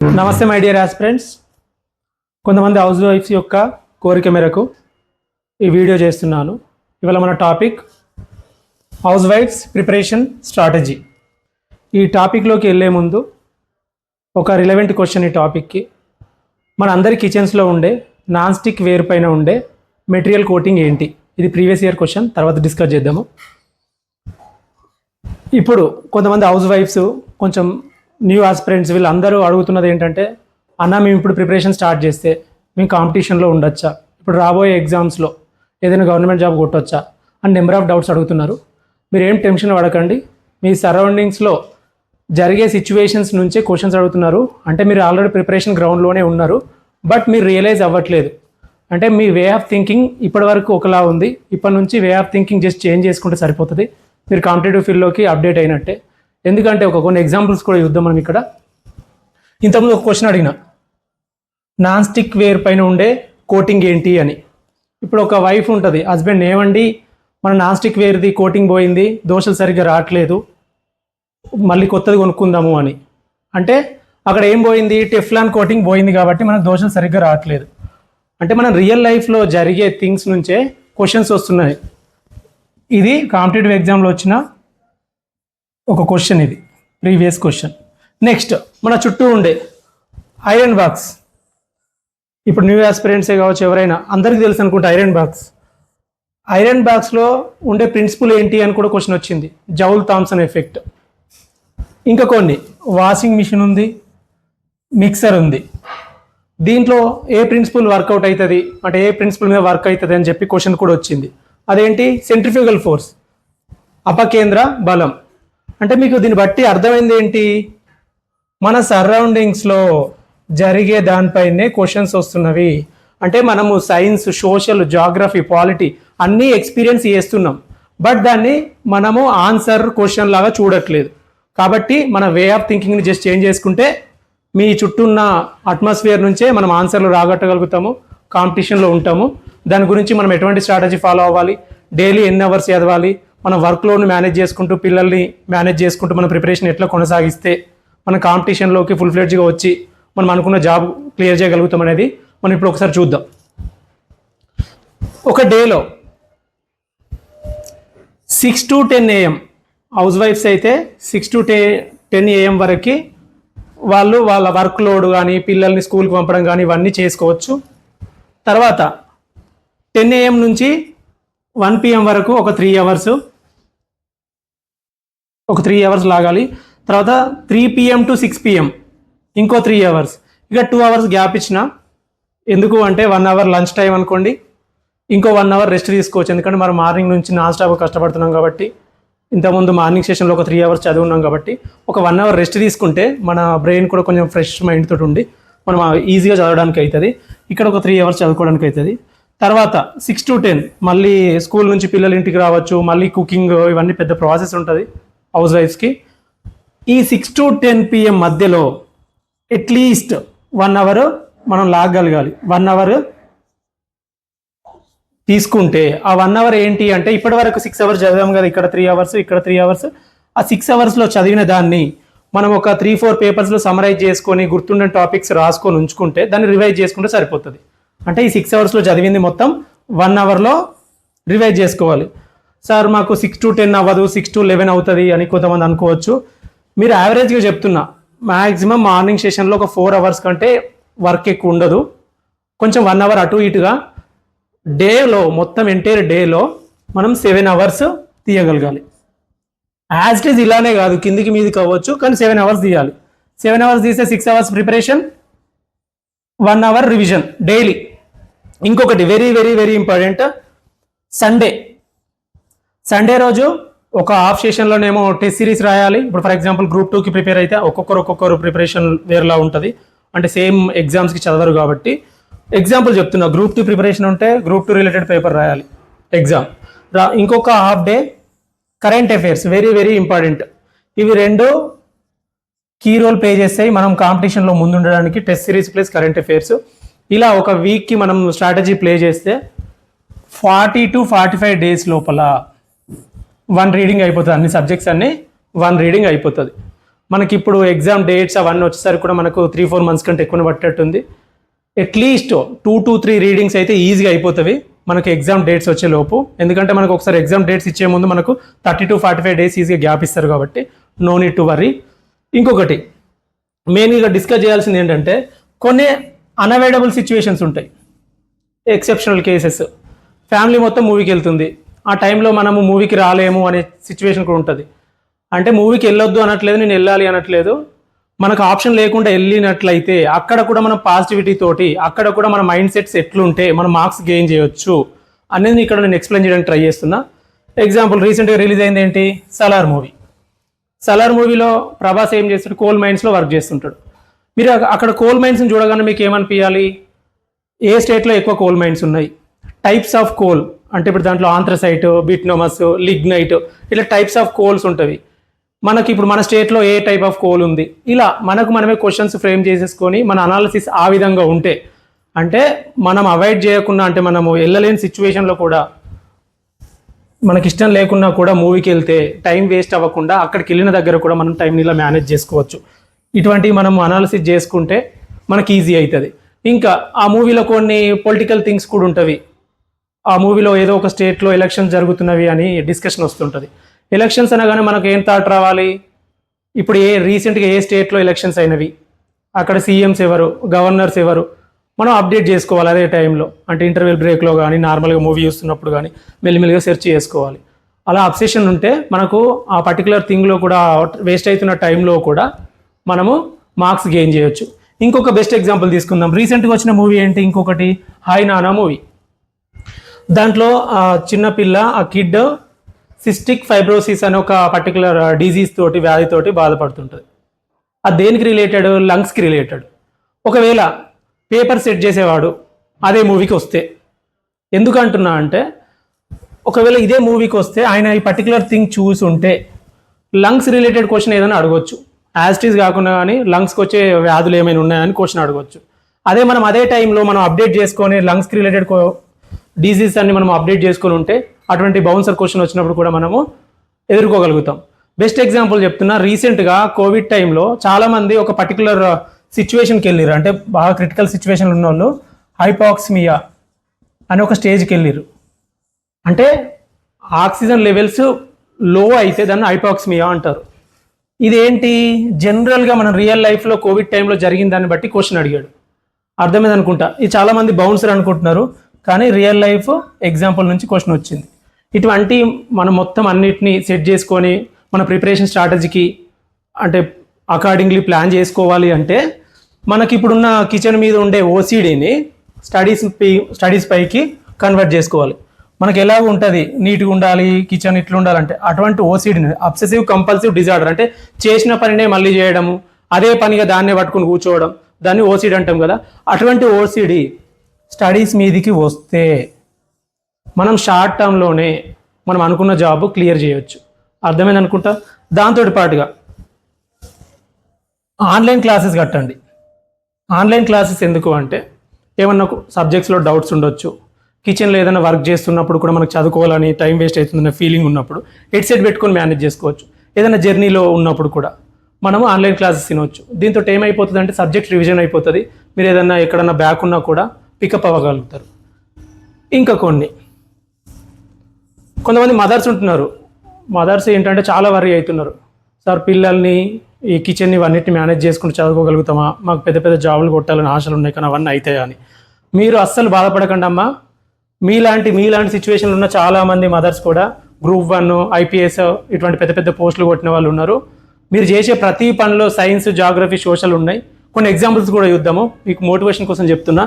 నమస్తే my dear aspirants. కొంతమంది house wives యొక్క కోరిక మేరకు ఈ వీడియో చేస్తున్నాను. ఇవాళ మన topic house wives preparation strategy. ఈ టాపిక్లోకి వెళ్ళే ముందు ఒక రిలవెంట్ క్వశ్చన్ ఈ టాపిక్కి. మన అందరి కిచెన్స్లో ఉండే నాన్ స్టిక్ వేర్ పైన ఉండే మెటీరియల్ కోటింగ్ ఏంటి? ఇది ప్రీవియస్ ఇయర్ క్వశ్చన్, తర్వాత డిస్కస్ చేద్దాము. ఇప్పుడు కొంతమంది హౌస్ వైఫ్స్, కొంచెం న్యూ ఆస్పిరెంట్స్, వీళ్ళందరూ అడుగుతున్నది ఏంటంటే, అన్న మేము ఇప్పుడు ప్రిపరేషన్ స్టార్ట్ చేస్తే మేము కాంపిటీషన్లో ఉండొచ్చా, ఇప్పుడు రాబోయే ఎగ్జామ్స్లో ఏదైనా గవర్నమెంట్ జాబ్ కొట్టొచ్చా అని నెంబర్ ఆఫ్ డౌట్స్ అడుగుతున్నారు. మీరు ఏం టెన్షన్ పడకండి. మీ సరౌండింగ్స్లో జరిగే సిచ్యువేషన్స్ నుంచే క్వశ్చన్స్ అడుగుతున్నారు. అంటే మీరు ఆల్రెడీ ప్రిపరేషన్ గ్రౌండ్లోనే ఉన్నారు, బట్ మీరు రియలైజ్ అవ్వట్లేదు. అంటే మీ వే ఆఫ్ థింకింగ్ ఇప్పటివరకు ఒకలా ఉంది. ఇప్పటి నుంచి way of thinking just change చేసుకుంటే సరిపోతుంది. మీరు కాంపిటేటివ్ ఫీల్డ్లోకి అప్డేట్ అయినట్టే. ఎందుకంటే కొన్ని ఎగ్జాంపుల్స్ కూడా చూద్దాం మనం ఇక్కడ. ఇంతకుముందు ఒక క్వశ్చన్ అడిగిన, నాన్ స్టిక్ వేర్ పైన ఉండే కోటింగ్ ఏంటి అని. ఇప్పుడు ఒక వైఫ్ ఉంటుంది, హస్బెండ్ ఏమండి మన నాన్ స్టిక్ వేర్ది కోటింగ్ పోయింది, దోశలు సరిగ్గా రావట్లేదు, మళ్ళీ కొత్తది కొనుక్కుందాము అని అంటే, అక్కడ ఏం పోయింది? టెఫ్లాన్ కోటింగ్ పోయింది కాబట్టి మనకు దోశలు సరిగ్గా రావట్లేదు. అంటే మన రియల్ లైఫ్లో జరిగే థింగ్స్ నుంచే క్వశ్చన్స్ వస్తున్నాయి. ఇది కాంపిటేటివ్ ఎగ్జామ్లో వచ్చిన ఒక క్వశ్చన్, ఇది ప్రీవియస్ క్వశ్చన్. నెక్స్ట్, మన చుట్టూ ఉండే ఐరన్ బాక్స్. ఇప్పుడు న్యూ ఆస్పిరెంట్సే కావచ్చు, ఎవరైనా అందరికీ తెలుసు అనుకుంటే ఐరన్ బాక్స్. ఐరన్ బాక్స్లో ఉండే ప్రిన్సిపల్ ఏంటి అని కూడా క్వశ్చన్ వచ్చింది, జౌల్ థామ్సన్ ఎఫెక్ట్. ఇంకా కొన్ని, వాషింగ్ మిషన్ ఉంది, మిక్సర్ ఉంది. దీంట్లో ఏ ప్రిన్సిపల్ వర్కౌట్ అవుతుంది, అంటే ఏ ప్రిన్సిపల్ మీద వర్క్ అవుతుంది అని చెప్పి క్వశ్చన్ కూడా వచ్చింది. అదేంటి? సెంట్రిఫ్యూగల్ ఫోర్స్, అపకేంద్ర బలం. అంటే మీకు దీన్ని బట్టి అర్థమైంది ఏంటి? మన సరౌండింగ్స్లో జరిగే దానిపైనే క్వశ్చన్స్ వస్తున్నవి. అంటే మనము సైన్స్, సోషల్, జాగ్రఫీ, పాలిటీ అన్నీ ఎక్స్పీరియన్స్ చేస్తున్నాం, బట్ దాన్ని మనము ఆన్సర్ క్వశ్చన్ లాగా చూడట్లేదు. కాబట్టి మన వే ఆఫ్ థింకింగ్ని జస్ట్ చేంజ్ చేసుకుంటే మీ చుట్టూ ఉన్న అట్మాస్ఫియర్ నుంచే మనం ఆన్సర్లు రాగట్టగలుగుతాము, కాంపిటీషన్లో ఉంటాము. దాని గురించి మనం ఎటువంటి స్ట్రాటజీ ఫాలో అవ్వాలి, డైలీ ఎన్ని అవర్స్ చదవాలి, మన వర్క్ లోడ్ని మేనేజ్ చేసుకుంటూ, పిల్లల్ని మేనేజ్ చేసుకుంటూ మన ప్రిపరేషన్ ఎట్లా కొనసాగిస్తే మన కాంపిటీషన్లోకి ఫుల్ ఫ్లెడ్జ్గా వచ్చి మనం అనుకున్న జాబ్ క్లియర్ చేయగలుగుతాం అనేది మనం ఇప్పుడు ఒకసారి చూద్దాం. ఒక డేలో 6 to 10 AM హౌస్ వైఫ్స్ అయితే 6 to 10 AM వరకు వాళ్ళు వాళ్ళ వర్క్ లోడ్ కానీ, పిల్లల్ని స్కూల్కి పంపడం కానీ ఇవన్నీ చేసుకోవచ్చు. తర్వాత 10 AM నుంచి 1 PM వరకు ఒక 3 అవర్స్ లాగాలి. తర్వాత 3 PM to 6 PM ఇంకో 3 అవర్స్. ఇక 2 అవర్స్ గ్యాప్ ఇచ్చిన, ఎందుకు అంటే 1 అవర్ లంచ్ టైం అనుకోండి, ఇంకో 1 అవర్ రెస్ట్ తీసుకోవచ్చు. ఎందుకంటే మనం మార్నింగ్ నుంచి నాన్ స్టాప్ కష్టపడుతున్నాం కాబట్టి, ఇంతకుముందు మార్నింగ్ సెషన్లో ఒక 3 అవర్స్ చదువున్నాం కాబట్టి ఒక 1 అవర్ రెస్ట్ తీసుకుంటే మన బ్రెయిన్ కూడా కొంచెం ఫ్రెష్ మైండ్ తోటి ఉండి మనం ఈజీగా చదవడానికి అవుతుంది. ఇక్కడ ఒక 3 అవర్స్ చదువుకోవడానికి అవుతుంది. తర్వాత 6 to 10 మళ్ళీ స్కూల్ నుంచి పిల్లలు ఇంటికి రావచ్చు, మళ్ళీ కుకింగ్, ఇవన్నీ పెద్ద ప్రాసెస్ ఉంటుంది హౌస్ వైఫ్స్కి. ఈ 6 to 10 PM మధ్యలో అట్లీస్ట్ 1 అవర్ మనం లాగగలగాలి. 1 అవర్ తీసుకుంటే ఆ 1 అవర్ ఏంటి అంటే, ఇప్పటి వరకు 6 అవర్స్ చదివాం కదా, ఇక్కడ 3 అవర్స్, ఇక్కడ 3 అవర్స్. ఆ 6 అవర్స్లో చదివిన దాన్ని మనం ఒక 3-4 పేపర్స్లో సమరైజ్ చేసుకొని గుర్తుండే టాపిక్స్ రాసుకొని ఉంచుకుంటే దాన్ని రివైజ్ చేసుకుంటే సరిపోతుంది. అంటే ఈ 6 అవర్స్లో చదివింది మొత్తం 1 అవర్లో రివైజ్ చేసుకోవాలి. సార్ మాకు 6 to 10 అవ్వదు, 6 to 11 అవుతుంది అని కొంతమంది అనుకోవచ్చు. మీరు యావరేజ్గా చెప్తున్నా, మ్యాక్సిమం మార్నింగ్ సెషన్లో ఒక 4 అవర్స్ కంటే వర్క్ ఎక్కువ ఉండదు. కొంచెం 1 అవర్ అటు ఇటుగా డేలో, మొత్తం ఎంటైర్ డేలో మనం 7 అవర్స్ తీయగలగాలి. యాజ్ ఇట్ ఈజ్ ఇలానే కాదు, కిందికి మీదికి అవ్వచ్చు, కానీ 7 అవర్స్ తీయాలి. 7 అవర్స్ తీస్తే 6 hours preparation, 1 hour revision daily. ఇంకొకటి very very very important, Sunday రోజు ఒక హాఫ్ సెషన్లోనేమో టెస్ట్ సిరీస్ రాయాలి. ఇప్పుడు ఫర్ ఎగ్జాంపుల్ గ్రూప్ 2కి ప్రిపేర్ అయితే ఒక్కొక్కరు ప్రిపరేషన్ వేరేలా ఉంటుంది. అంటే సేమ్ ఎగ్జామ్స్కి చదవరు కాబట్టి ఎగ్జాంపుల్ చెప్తున్నా, గ్రూప్ 2 ప్రిపరేషన్ ఉంటే గ్రూప్ 2 రిలేటెడ్ పేపర్ రాయాలి ఎగ్జామ్. ఇంకొక half day current affairs, very very important. ఇవి రెండు కీ రోల్ ప్లే చేస్తాయి మనం కాంపిటీషన్లో ముందు ఉండడానికి. Test series plus current affairs, ఇలా ఒక వీక్కి మనం స్ట్రాటజీ ప్లే చేస్తే 40 to 45 డేస్ లోపల 1 రీడింగ్ అయిపోతుంది. అన్ని సబ్జెక్ట్స్ అన్నీ 1 రీడింగ్ అయిపోతుంది. మనకి ఇప్పుడు ఎగ్జామ్ డేట్స్ అవన్నీ వచ్చేసరికి కూడా మనకు 3-4 months కంటే ఎక్కువ పట్టేట్టుంది. అట్లీస్ట్ 2 to 3 రీడింగ్స్ అయితే ఈజీగా అయిపోతుంది మనకి ఎగ్జామ్ డేట్స్ వచ్చే లోపు. ఎందుకంటే మనకు ఒకసారి ఎగ్జామ్ డేట్స్ ఇచ్చే ముందు మనకు 30 to 45 days ఈజీగా గ్యాప్ ఇస్తారు కాబట్టి నో నీడ్ టు వరీ. ఇంకొకటి మెయిన్గా డిస్కస్ చేయాల్సింది ఏంటంటే కొన్ని అన్అవాయిడబుల్ సిచ్యువేషన్స్ ఉంటాయి, ఎక్సెప్షనల్ కేసెస్. ఫ్యామిలీ మొత్తం మూవీకి వెళ్తుంది, ఆ టైంలో మనము మూవీకి రాలేము అనే సిచ్యువేషన్ కూడా ఉంటుంది. అంటే మూవీకి వెళ్ళొద్దు అనట్లేదు, నేను వెళ్ళాలి అనట్లేదు, మనకు ఆప్షన్ లేకుండా వెళ్ళినట్లయితే అక్కడ కూడా మనం పాజిటివిటీ తోటి అక్కడ కూడా మన మైండ్ సెట్స్ ఎట్లుంటే మనం మార్క్స్ గెయిన్ చేయొచ్చు అనేది ఇక్కడ నేను ఎక్స్ప్లెయిన్ చేయడానికి ట్రై చేస్తున్నా. ఎగ్జాంపుల్ రీసెంట్గా రిలీజ్ అయింది ఏంటి, సలార్ మూవీ. సలార్ మూవీలో ప్రభాస్ ఏం చేస్తాడు, కోల్ మైన్స్లో వర్క్ చేస్తుంటాడు. మీరు అక్కడ కోల్ మైన్స్ని చూడగానే మీకు ఏమనిపించాలి, ఏ స్టేట్లో ఎక్కువ కోల్ మైన్స్ ఉన్నాయి, టైప్స్ ఆఫ్ కోల్ అంటే ఇప్పుడు దాంట్లో ఆంథ్రసైట్, బిట్నోమస్, లిగ్నైట్, ఇట్లా టైప్స్ ఆఫ్ కోల్స్ ఉంటుంది. మనకి ఇప్పుడు మన స్టేట్లో ఏ టైప్ ఆఫ్ కోల్ ఉంది, ఇలా మనకు మనమే క్వశ్చన్స్ ఫ్రేమ్ చేసేసుకొని మన అనాలిసిస్ ఆ విధంగా ఉంటే, అంటే మనం అవాయిడ్ చేయకుండా, అంటే మనము వెళ్ళలేని సిచ్యువేషన్లో కూడా మనకి ఇష్టం లేకున్నా కూడా మూవీకి వెళ్తే టైం వేస్ట్ అవ్వకుండా అక్కడికి వెళ్ళిన దగ్గర కూడా మనం టైంని ఇలా మేనేజ్ చేసుకోవచ్చు. ఇటువంటివి మనం అనాలిసిస్ చేసుకుంటే మనకి ఈజీ అవుతుంది. ఇంకా ఆ మూవీలో కొన్ని పొలిటికల్ థింగ్స్ కూడా ఉంటవి. ఆ మూవీలో ఏదో ఒక స్టేట్లో ఎలక్షన్స్ జరుగుతున్నవి అని డిస్కషన్ వస్తుంటుంది. ఎలక్షన్స్ అనగానే మనకు ఏం థాట్ రావాలి, ఇప్పుడు రీసెంట్గా ఏ స్టేట్లో ఎలక్షన్స్ అయినవి, అక్కడ సీఎంస్ ఎవరు, గవర్నర్స్ ఎవరు, మనం అప్డేట్ చేసుకోవాలి అదే టైంలో. అంటే ఇంటర్వెల్ బ్రేక్లో కానీ నార్మల్గా మూవీ చూస్తున్నప్పుడు కానీ మెల్లిమెల్లిగా సెర్చ్ చేసుకోవాలి. అలా అబ్సెషన్ ఉంటే మనకు ఆ పర్టికులర్ థింగ్లో కూడా వేస్ట్ అవుతున్న టైంలో కూడా మనము మార్క్స్ గెయిన్ చేయొచ్చు. ఇంకొక బెస్ట్ ఎగ్జాంపుల్ తీసుకుందాం. రీసెంట్గా వచ్చిన మూవీ ఏంటి, ఇంకొకటి హాయ్ నానా మూవీ. దాంట్లో చిన్నపిల్ల, ఆ కిడ్ సిస్టిక్ ఫైబ్రోసిస్ అనే ఒక పర్టికులర్ డిజీజ్ తోటి, వ్యాధితోటి బాధపడుతుంటుంది. అది దేనికి రిలేటెడ్, లంగ్స్కి రిలేటెడ్. ఒకవేళ పేపర్ సెట్ చేసేవాడు అదే మూవీకి వస్తే, ఎందుకంటున్నా అంటే ఒకవేళ ఇదే మూవీకి వస్తే ఆయన ఈ పర్టికులర్ థింగ్ చూసి ఉంటే లంగ్స్ రిలేటెడ్ క్వశ్చన్ ఏదైనా అడగొచ్చు. యాస్టీస్ కాకుండా కానీ లంగ్స్కి వచ్చే వ్యాధులు ఏమైనా ఉన్నాయని క్వశ్చన్ అడగొచ్చు. అదే మనం అదే టైంలో మనం అప్డేట్ చేసుకొని లంగ్స్కి రిలేటెడ్ డిజీజ్ అన్ని మనం అప్డేట్ చేసుకొని ఉంటే అటువంటి బౌన్సర్ క్వశ్చన్ వచ్చినప్పుడు కూడా మనము ఎదుర్కోగలుగుతాం. బెస్ట్ ఎగ్జాంపుల్ చెప్తున్నా, రీసెంట్గా కోవిడ్ టైంలో చాలామంది ఒక పర్టికులర్ సిచ్యువేషన్కి వెళ్ళారు. అంటే బాగా క్రిటికల్ సిచ్యువేషన్లు ఉన్న వాళ్ళు హైపాక్సిమియా అని ఒక స్టేజ్కి వెళ్ళారు. అంటే ఆక్సిజన్ లెవెల్స్ లో అయితే దాన్ని హైపాక్సిమియా అంటారు. ఇదేంటి, జనరల్గా మనం రియల్ లైఫ్లో కోవిడ్ టైంలో జరిగిన దాన్ని బట్టి క్వశ్చన్ అడిగాడు. అర్థమైంది అనుకుంటా. ఇది చాలామంది బౌన్సర్ అనుకుంటున్నారు, కానీ రియల్ లైఫ్ ఎగ్జాంపుల్ నుంచి క్వశ్చన్ వచ్చింది. ఇటువంటి మనం మొత్తం అన్నిటినీ సెట్ చేసుకొని మన ప్రిపరేషన్ స్ట్రాటజీకి అంటే అకార్డింగ్లీ ప్లాన్ చేసుకోవాలి. అంటే మనకి ఇప్పుడున్న కిచెన్ మీద ఉండే ఓసిడీని స్టడీస్ పైకి కన్వర్ట్ చేసుకోవాలి. మనకి ఎలాగ ఉంటుంది, నీట్గా ఉండాలి కిచెన్, ఇట్లా ఉండాలంటే అటువంటి ఓసిడీని అబ్సెసివ్ కంపల్సివ్ డిజార్డర్, అంటే చేసిన పనినే మళ్ళీ చేయడము, అదే పనిగా దాన్నే పట్టుకుని కూర్చోవడం, దాన్ని ఓసిడీ అంటాం కదా. అటువంటి ఓసిడీ స్టడీస్ మీదికి వస్తే మనం షార్ట్ టర్మ్లోనే మనం అనుకున్న జాబ్ క్లియర్ చేయొచ్చు. అర్థమైంది అనుకుంటా. దాంతో పాటుగా ఆన్లైన్ క్లాసెస్ కట్టండి. ఆన్లైన్ క్లాసెస్ ఎందుకు అంటే ఏమన్నా సబ్జెక్ట్స్లో డౌట్స్ ఉండొచ్చు, కిచెన్లో ఏదైనా వర్క్ చేస్తున్నప్పుడు కూడా మనకు చదువుకోవాలని టైం వేస్ట్ అవుతుందన్న ఫీలింగ్ ఉన్నప్పుడు హెడ్సెట్ పెట్టుకొని మేనేజ్ చేసుకోవచ్చు. ఏదైనా జర్నీలో ఉన్నప్పుడు కూడా మనము ఆన్లైన్ క్లాసెస్ తినవచ్చు. దీంతో ఏమైపోతుంది అంటే సబ్జెక్ట్ రివిజన్ అయిపోతుంది. మీరు ఏదైనా ఎక్కడన్నా బ్యాక్ ఉన్నా కూడా పికప్ అవ్వగలుగుతారు. ఇంకా కొంతమంది మదర్స్ ఉంటున్నారు. మదర్స్ ఏంటంటే చాలా వరీ అవుతున్నారు, సార్ పిల్లల్ని ఈ కిచెన్ని ఇవన్నిటిని మేనేజ్ చేసుకుంటూ చదువుకోగలుగుతామా, మాకు పెద్ద పెద్ద జాబులు కొట్టాలని ఆశలు ఉన్నాయి కానీ అవన్నీ అవుతాయా అని. మీరు అస్సలు బాధపడకండి అమ్మా. మీలాంటి సిచ్యువేషన్లు ఉన్న చాలామంది మదర్స్ కూడా గ్రూప్ 1, IPS ఇటువంటి పెద్ద పెద్ద పోస్టులు కొట్టిన వాళ్ళు ఉన్నారు. మీరు చేసే ప్రతి పనిలో సైన్స్, జాగ్రఫీ, సోషల్ ఉన్నాయి. కొన్ని ఎగ్జాంపుల్స్ కూడా చూద్దాము, మీకు మోటివేషన్ కోసం చెప్తున్నా.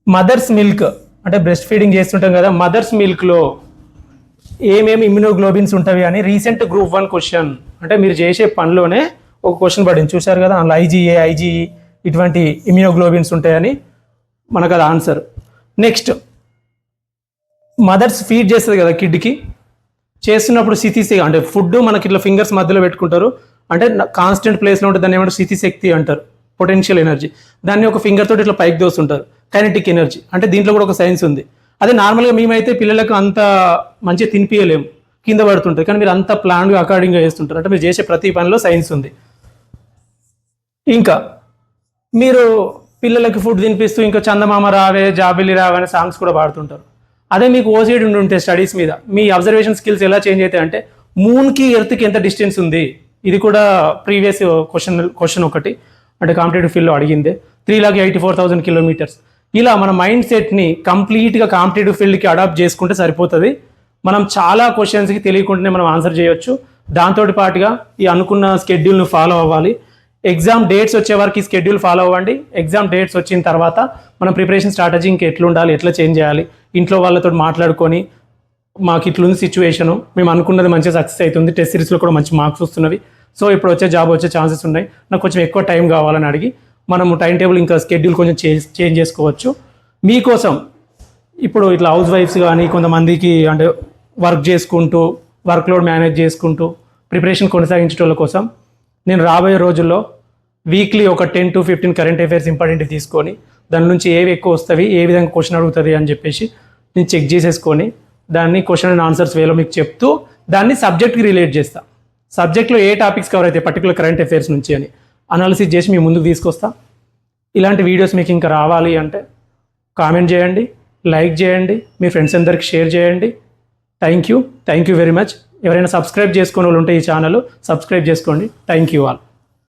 మదర్స్ మిల్క్ అంటే బ్రెస్ట్ ఫీడింగ్ చేస్తుంటాం కదా, మదర్స్ మిల్క్లో ఏమేమి ఇమ్యూనోగ్లోబిన్స్ ఉంటాయి అని రీసెంట్ గ్రూప్ 1 క్వశ్చన్, అంటే మీరు చేసే పనిలోనే ఒక క్వశ్చన్ పడింది చూశారు కదా, అందులో IgE ఇటువంటి ఇమ్యూనోగ్లోబిన్స్ ఉంటాయని మనకు అది ఆన్సర్. నెక్స్ట్, మదర్స్ ఫీడ్ చేస్తుంది కదా కిడ్కి, చేస్తున్నప్పుడు స్థితిశక్తి అంటే ఫుడ్ మనకి ఇట్లా ఫింగర్స్ మధ్యలో పెట్టుకుంటారు, అంటే కాన్స్టెంట్ ప్లేస్లో ఉంటుంది, దాన్ని ఏమంటారు స్థితిశక్తి అంటారు, పొటెన్షియల్ ఎనర్జీ. దాన్ని ఒక ఫింగర్ తోటి ఇట్లా పైకి దోస్తుంటారు, కైనెటిక్ ఎనర్జీ. అంటే దీంట్లో కూడా ఒక సైన్స్ ఉంది. అదే నార్మల్గా మేమైతే పిల్లలకు అంత మంచిగా తినిపించలేము, కింద పడుతుంటుంది. కానీ మీరు అంత ప్లాన్గా అకార్డింగ్గా చేస్తుంటారు. అంటే మీరు చేసే ప్రతి పనిలో సైన్స్ ఉంది. ఇంకా మీరు పిల్లలకి ఫుడ్ తినిపిస్తూ ఇంకా చందమామ రావే జాబిల్లి రావే అనే సాంగ్స్ కూడా పాడుతుంటారు. అదే మీకు ఓసీడీ ఉంటే స్టడీస్ మీద మీ అబ్జర్వేషన్ స్కిల్స్ ఎలా చేంజ్ అవుతాయి అంటే మూన్కి ఎర్త్కి ఎంత డిస్టెన్స్ ఉంది, ఇది కూడా ప్రీవియస్ క్వశ్చన్ ఒకటి అంటే కాంపిటేటివ్ ఫీల్డ్లో అడిగిందే. 3,84,000 కిలోమీటర్స్. ఇలా మన మైండ్ సెట్ని కంప్లీట్గా కాంపిటేటివ్ ఫీల్డ్కి అడాప్ట్ చేసుకుంటే సరిపోతుంది. మనం చాలా క్వశ్చన్స్కి తెలియకుండానే మనం ఆన్సర్ చేయొచ్చు. దాంతో పాటుగా ఈ అనుకున్న స్కెడ్యూల్ను ఫాలో అవ్వాలి. ఎగ్జామ్ డేట్స్ వచ్చే వరకు ఈ స్కెడ్యూల్ ఫాలో అవ్వండి. ఎగ్జామ్ డేట్స్ వచ్చిన తర్వాత మనం ప్రిపరేషన్ స్ట్రాటజీ ఇంకా ఎట్లా ఉండాలి, ఎట్లా చేంజ్ చేయాలి, ఇంట్లో వాళ్ళతో మాట్లాడుకొని మాకు ఇట్లుంది సిచ్యువేషను, మేము అనుకున్నది మంచిగా సక్సెస్ అవుతుంది, టెస్ట్ సిరీస్లో కూడా మంచి మార్క్స్ వస్తున్నవి, సో ఇప్పుడు వచ్చే జాబ్ వచ్చే ఛాన్సెస్ ఉన్నాయి, నాకు కొంచెం ఎక్కువ టైం కావాలని అడిగి మనము టైం టేబుల్ ఇంకా స్కెడ్యూల్ కొంచెం చేంజ్ చేసుకోవచ్చు. మీకోసం ఇప్పుడు ఇట్లా హౌస్ వైఫ్స్ కానీ కొంతమందికి అంటే వర్క్ చేసుకుంటూ వర్క్ లోడ్ మేనేజ్ చేసుకుంటూ ప్రిపరేషన్ కొనసాగించడం కోసం నేను రాబోయే రోజుల్లో వీక్లీ ఒక 10 to 15 కరెంట్ అఫైర్స్ ఇంపార్టెంట్ తీసుకొని దాని నుంచి ఏవి ఎక్కువ వస్తాయి, ఏ విధంగా క్వశ్చన్ అడుగుతుంది అని చెప్పేసి నేను చెక్ చేసేసుకొని దాన్ని క్వశ్చన్ అండ్ ఆన్సర్స్ వేలో మీకు చెప్తూ దాన్ని సబ్జెక్ట్కి రిలేట్ చేస్తా. సబ్జెక్ట్లో ఏ టాపిక్స్ కవర్ అయితే పర్టికులర్ కరెంట్ అఫైర్స్ నుంచి అని అనాలిసిస్ చేసి మీ ముందుకు తీసుకొస్తా. ఇలాంటి వీడియోస్ మీకు ఇంకా రావాలి అంటే కామెంట్ చేయండి, లైక్ చేయండి, మీ ఫ్రెండ్స్ అందరికి షేర్ చేయండి. Thank you very much. ఎవరైనా సబ్స్క్రైబ్ చేసుకునే వాళ్ళు ఉంటే ఈ ఛానల్ సబ్స్క్రైబ్ చేసుకోండి. Thank you all.